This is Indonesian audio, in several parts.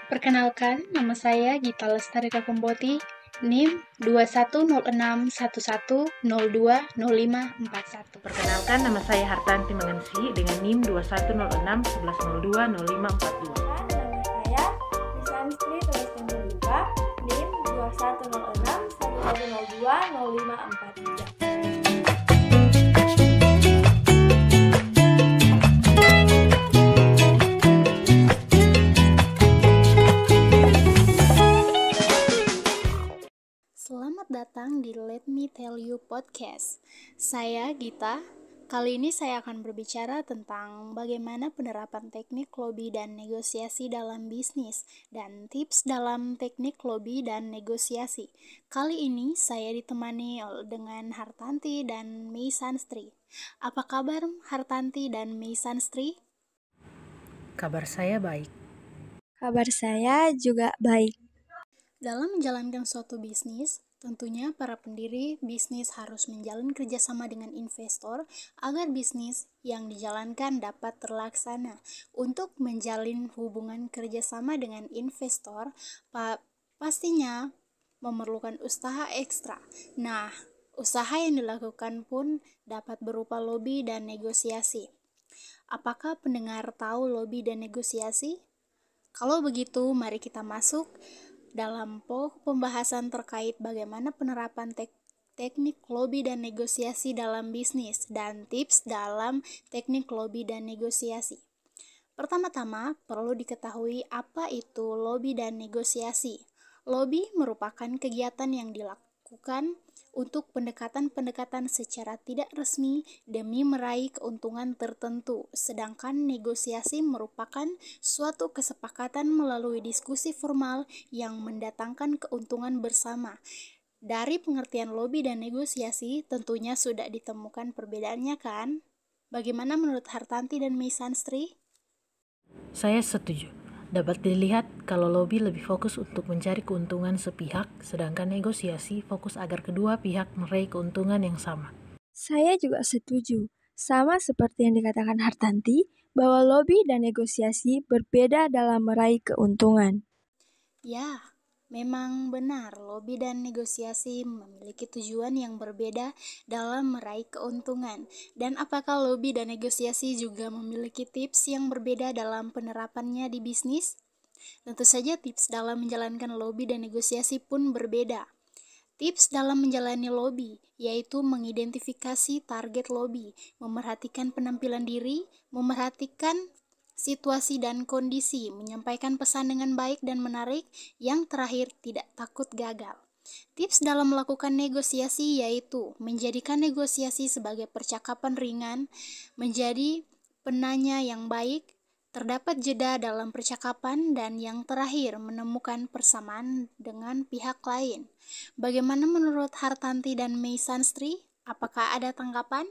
Perkenalkan, nama saya Gita Lestarika Kumboti, NIM 210611020541. Perkenalkan, nama saya Hartanti Mengensi dengan NIM 210611020542. Nama saya Nisanstri Tuliskan Terbuka, NIM 210611020543. Selamat datang di Let Me Tell You Podcast. Saya Gita. Kali ini saya akan berbicara tentang bagaimana penerapan teknik lobby dan negosiasi dalam bisnis dan tips dalam teknik lobby dan negosiasi. Kali ini saya ditemani dengan Hartanti dan Meisanstri. Apa kabar Hartanti dan Meisanstri? Kabar saya baik. Kabar saya juga baik. Dalam menjalankan suatu bisnis, tentunya para pendiri bisnis harus menjalin kerjasama dengan investor agar bisnis yang dijalankan dapat terlaksana. Untuk menjalin hubungan kerjasama dengan investor, pastinya memerlukan usaha ekstra. Nah, usaha yang dilakukan pun dapat berupa lobby dan negosiasi. Apakah pendengar tahu lobby dan negosiasi? Kalau begitu, mari kita masuk dalam pokok pembahasan terkait bagaimana penerapan teknik lobby dan negosiasi dalam bisnis dan tips dalam teknik lobby dan negosiasi. Pertama-tama, perlu diketahui apa itu lobby dan negosiasi. Lobby merupakan kegiatan yang dilakukan untuk pendekatan-pendekatan secara tidak resmi demi meraih keuntungan tertentu, sedangkan negosiasi merupakan suatu kesepakatan melalui diskusi formal yang mendatangkan keuntungan bersama. Dari pengertian lobby dan negosiasi, tentunya sudah ditemukan perbedaannya kan? Bagaimana menurut Hartanti dan Meisanstri? Saya setuju. Dapat dilihat kalau lobby lebih fokus untuk mencari keuntungan sepihak, sedangkan negosiasi fokus agar kedua pihak meraih keuntungan yang sama. Saya juga setuju. Sama seperti yang dikatakan Hartanti, bahwa lobby dan negosiasi berbeda dalam meraih keuntungan. Ya, memang benar, lobby dan negosiasi memiliki tujuan yang berbeda dalam meraih keuntungan. Dan apakah lobby dan negosiasi juga memiliki tips yang berbeda dalam penerapannya di bisnis? Tentu saja tips dalam menjalankan lobby dan negosiasi pun berbeda. Tips dalam menjalani lobby yaitu mengidentifikasi target lobby, memerhatikan penampilan diri, memerhatikan situasi dan kondisi, menyampaikan pesan dengan baik dan menarik, yang terakhir tidak takut gagal. Tips dalam melakukan negosiasi yaitu menjadikan negosiasi sebagai percakapan ringan, menjadi penanya yang baik, terdapat jeda dalam percakapan, dan yang terakhir menemukan persamaan dengan pihak lain. Bagaimana menurut Hartanti dan Meisanstri? Apakah ada tanggapan?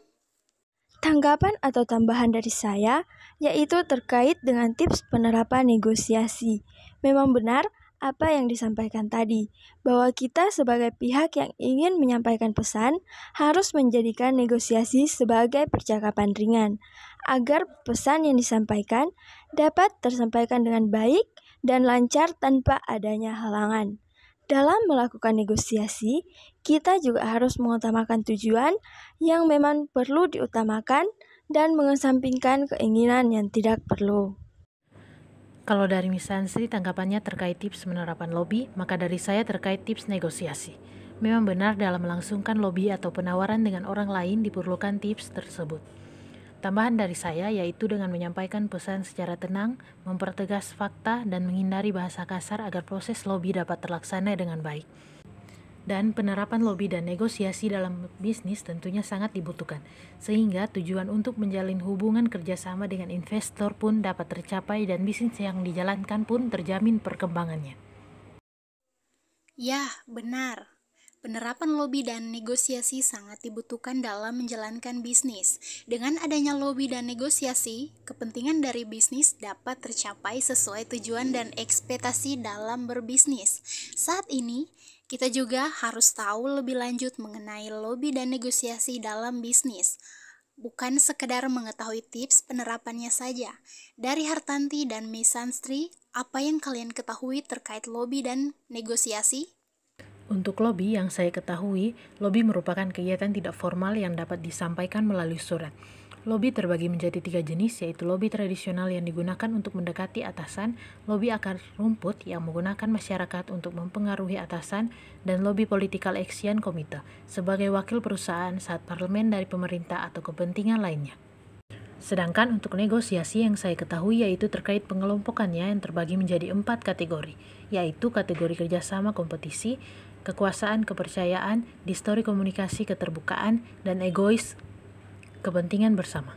Tanggapan atau tambahan dari saya, yaitu terkait dengan tips penerapan negosiasi. Memang benar apa yang disampaikan tadi, bahwa kita sebagai pihak yang ingin menyampaikan pesan harus menjadikan negosiasi sebagai percakapan ringan, agar pesan yang disampaikan dapat tersampaikan dengan baik dan lancar tanpa adanya halangan. Dalam melakukan negosiasi, kita juga harus mengutamakan tujuan yang memang perlu diutamakan dan mengesampingkan keinginan yang tidak perlu. Kalau dari Meisanstri tanggapannya terkait tips penerapan lobby, maka dari saya terkait tips negosiasi. Memang benar dalam melangsungkan lobby atau penawaran dengan orang lain diperlukan tips tersebut. Tambahan dari saya yaitu dengan menyampaikan pesan secara tenang, mempertegas fakta, dan menghindari bahasa kasar agar proses lobby dapat terlaksana dengan baik. Dan penerapan lobby dan negosiasi dalam bisnis tentunya sangat dibutuhkan, sehingga tujuan untuk menjalin hubungan kerjasama dengan investor pun dapat tercapai dan bisnis yang dijalankan pun terjamin perkembangannya. Ya, benar. Penerapan lobby dan negosiasi sangat dibutuhkan dalam menjalankan bisnis. Dengan adanya lobby dan negosiasi, kepentingan dari bisnis dapat tercapai sesuai tujuan dan ekspektasi dalam berbisnis. Saat ini, kita juga harus tahu lebih lanjut mengenai lobby dan negosiasi dalam bisnis. bukan sekedar mengetahui tips penerapannya saja. Dari Hartanti dan Misanstri, apa yang kalian ketahui terkait lobby dan negosiasi? Untuk lobby yang saya ketahui, lobby merupakan kegiatan tidak formal yang dapat disampaikan melalui surat. Lobby terbagi menjadi 3 jenis, yaitu lobby tradisional yang digunakan untuk mendekati atasan, lobby akar rumput yang menggunakan masyarakat untuk mempengaruhi atasan, dan lobby political action committee sebagai wakil perusahaan saat parlemen dari pemerintah atau kepentingan lainnya. Sedangkan untuk negosiasi yang saya ketahui yaitu terkait pengelompokannya yang terbagi menjadi 4 kategori, yaitu kategori kerjasama kompetisi, kekuasaan kepercayaan, distori komunikasi keterbukaan, dan egois kepentingan bersama.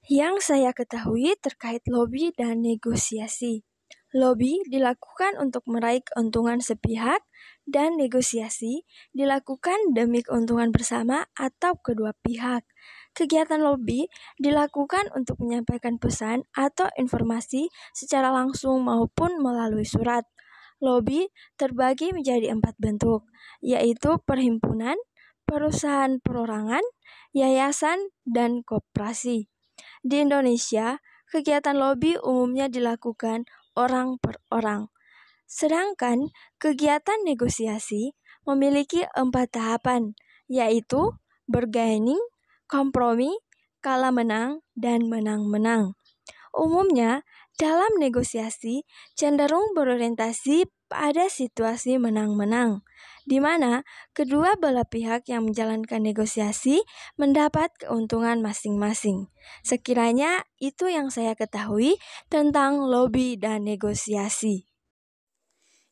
Yang saya ketahui terkait lobby dan negosiasi. Lobby dilakukan untuk meraih keuntungan sepihak dan negosiasi dilakukan demi keuntungan bersama atau kedua pihak. Kegiatan lobby dilakukan untuk menyampaikan pesan atau informasi secara langsung maupun melalui surat. Lobby terbagi menjadi 4 bentuk, yaitu perhimpunan, perusahaan perorangan, yayasan, dan koperasi. Di Indonesia, kegiatan lobby umumnya dilakukan orang per orang. Sedangkan kegiatan negosiasi memiliki 4 tahapan, yaitu bargaining, kompromi, kalah menang, dan menang-menang. Umumnya, dalam negosiasi cenderung berorientasi pada situasi menang-menang, di mana kedua belah pihak yang menjalankan negosiasi mendapat keuntungan masing-masing. Sekiranya itu yang saya ketahui tentang lobby dan negosiasi.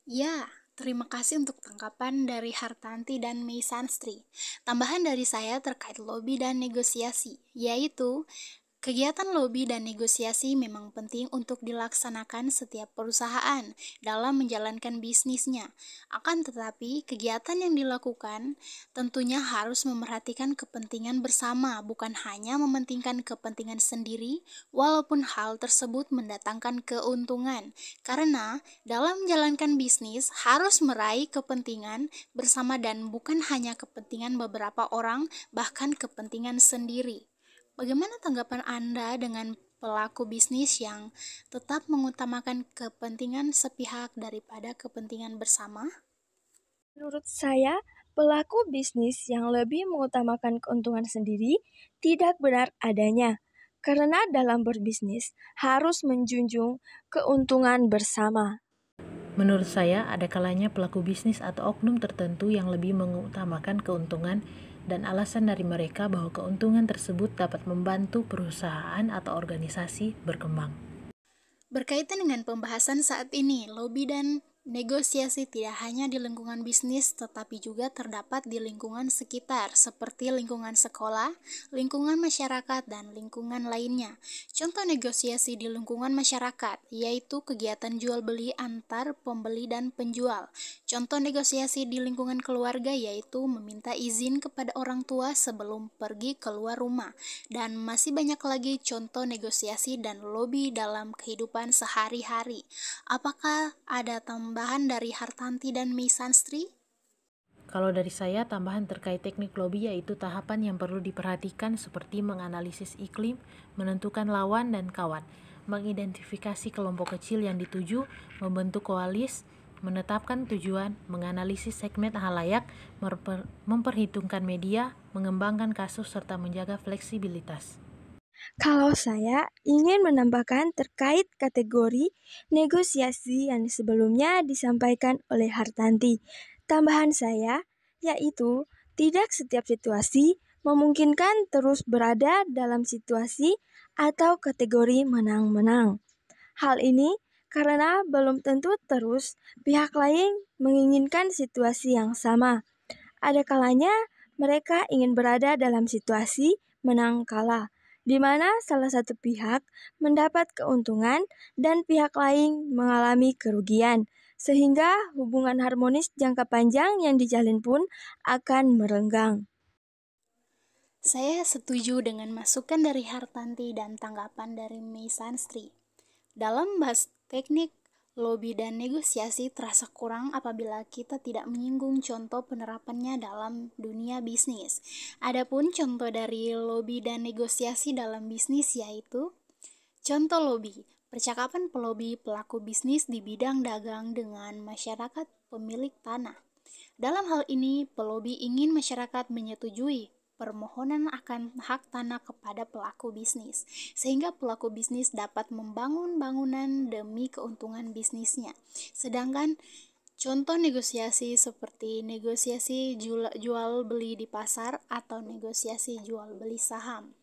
Ya, terima kasih untuk tanggapan dari Hartanti dan Misanstri. Tambahan dari saya terkait lobby dan negosiasi, yaitu kegiatan lobby dan negosiasi memang penting untuk dilaksanakan setiap perusahaan dalam menjalankan bisnisnya. Akan tetapi, kegiatan yang dilakukan tentunya harus memerhatikan kepentingan bersama, bukan hanya mementingkan kepentingan sendiri, walaupun hal tersebut mendatangkan keuntungan. Karena dalam menjalankan bisnis harus meraih kepentingan bersama dan bukan hanya kepentingan beberapa orang, bahkan kepentingan sendiri. Bagaimana tanggapan Anda dengan pelaku bisnis yang tetap mengutamakan kepentingan sepihak daripada kepentingan bersama? Menurut saya, pelaku bisnis yang lebih mengutamakan keuntungan sendiri tidak benar adanya. Karena dalam berbisnis harus menjunjung keuntungan bersama. Menurut saya, ada kalanya pelaku bisnis atau oknum tertentu yang lebih mengutamakan keuntungan dan alasan dari mereka bahwa keuntungan tersebut dapat membantu perusahaan atau organisasi berkembang. Berkaitan dengan pembahasan saat ini, lobby dan negosiasi tidak hanya di lingkungan bisnis, tetapi juga terdapat di lingkungan sekitar, seperti lingkungan sekolah, lingkungan masyarakat, dan lingkungan lainnya. Contoh negosiasi di lingkungan masyarakat, yaitu kegiatan jual-beli antar pembeli dan penjual. Contoh negosiasi di lingkungan keluarga, yaitu meminta izin kepada orang tua sebelum pergi keluar rumah. Dan masih banyak lagi contoh negosiasi dan lobby dalam kehidupan sehari-hari. Apakah ada tambahan dari Hartanti dan Misanstri? Kalau dari saya, tambahan terkait teknik lobby yaitu tahapan yang perlu diperhatikan seperti menganalisis iklim, menentukan lawan dan kawan, mengidentifikasi kelompok kecil yang dituju, membentuk koalis, menetapkan tujuan, menganalisis segmen halayak, memperhitungkan media, mengembangkan kasus, serta menjaga fleksibilitas. Kalau saya ingin menambahkan terkait kategori negosiasi yang sebelumnya disampaikan oleh Hartanti. Tambahan saya yaitu tidak setiap situasi memungkinkan terus berada dalam situasi atau kategori menang-menang. Hal ini karena belum tentu terus pihak lain menginginkan situasi yang sama. Ada kalanya mereka ingin berada dalam situasi menang kalah, di mana salah satu pihak mendapat keuntungan dan pihak lain mengalami kerugian, sehingga hubungan harmonis jangka panjang yang dijalin pun akan merenggang. Saya setuju dengan masukan dari Hartanti dan tanggapan dari Misanstri. Dalam bahas teknik Lobby dan negosiasi terasa kurang apabila kita tidak menyinggung contoh penerapannya dalam dunia bisnis. Adapun contoh dari lobby dan negosiasi dalam bisnis yaitu contoh lobby, percakapan pelobi pelaku bisnis di bidang dagang dengan masyarakat pemilik tanah. Dalam hal ini, pelobi ingin masyarakat menyetujui permohonan akan hak tanah kepada pelaku bisnis, sehingga pelaku bisnis dapat membangun bangunan demi keuntungan bisnisnya. Sedangkan contoh negosiasi seperti negosiasi jual beli di pasar atau negosiasi jual beli saham.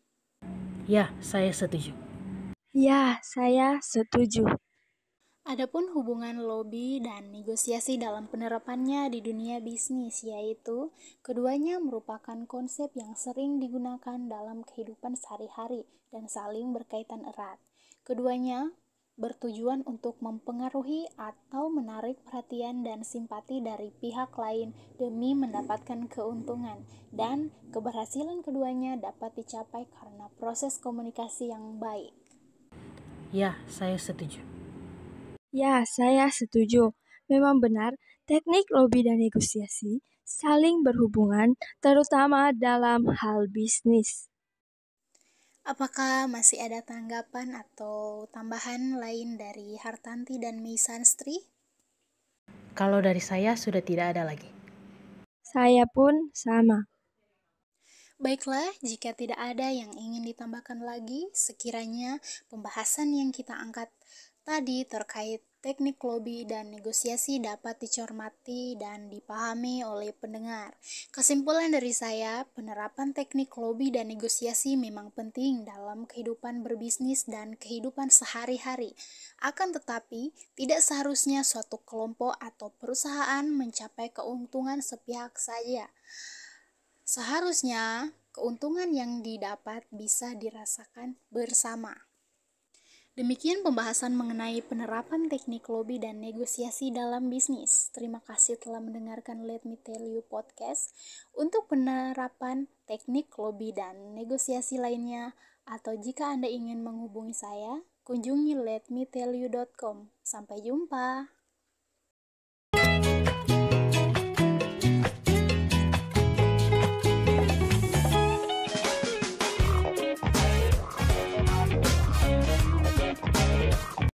Ya, saya setuju. Ya, saya setuju. Adapun hubungan lobby dan negosiasi dalam penerapannya di dunia bisnis, yaitu keduanya merupakan konsep yang sering digunakan dalam kehidupan sehari-hari dan saling berkaitan erat. Keduanya bertujuan untuk mempengaruhi atau menarik perhatian dan simpati dari pihak lain demi mendapatkan keuntungan, dan keberhasilan keduanya dapat dicapai karena proses komunikasi yang baik. Ya, saya setuju. Ya, saya setuju. Memang benar, teknik lobby dan negosiasi saling berhubungan, terutama dalam hal bisnis. Apakah masih ada tanggapan atau tambahan lain dari Hartanti dan Misanstri? Kalau dari saya sudah tidak ada lagi. Saya pun sama. Baiklah, jika tidak ada yang ingin ditambahkan lagi, sekiranya pembahasan yang kita angkat tadi terkait teknik lobby dan negosiasi dapat dicermati dan dipahami oleh pendengar. Kesimpulan dari saya, penerapan teknik lobby dan negosiasi memang penting dalam kehidupan berbisnis dan kehidupan sehari-hari. Akan tetapi, tidak seharusnya suatu kelompok atau perusahaan mencapai keuntungan sepihak saja. Seharusnya keuntungan yang didapat bisa dirasakan bersama. Demikian pembahasan mengenai penerapan teknik lobby dan negosiasi dalam bisnis. Terima kasih telah mendengarkan Let Me Tell You podcast. Untuk penerapan teknik lobby dan negosiasi lainnya, atau jika Anda ingin menghubungi saya, kunjungi letmetellyu.com. Sampai jumpa.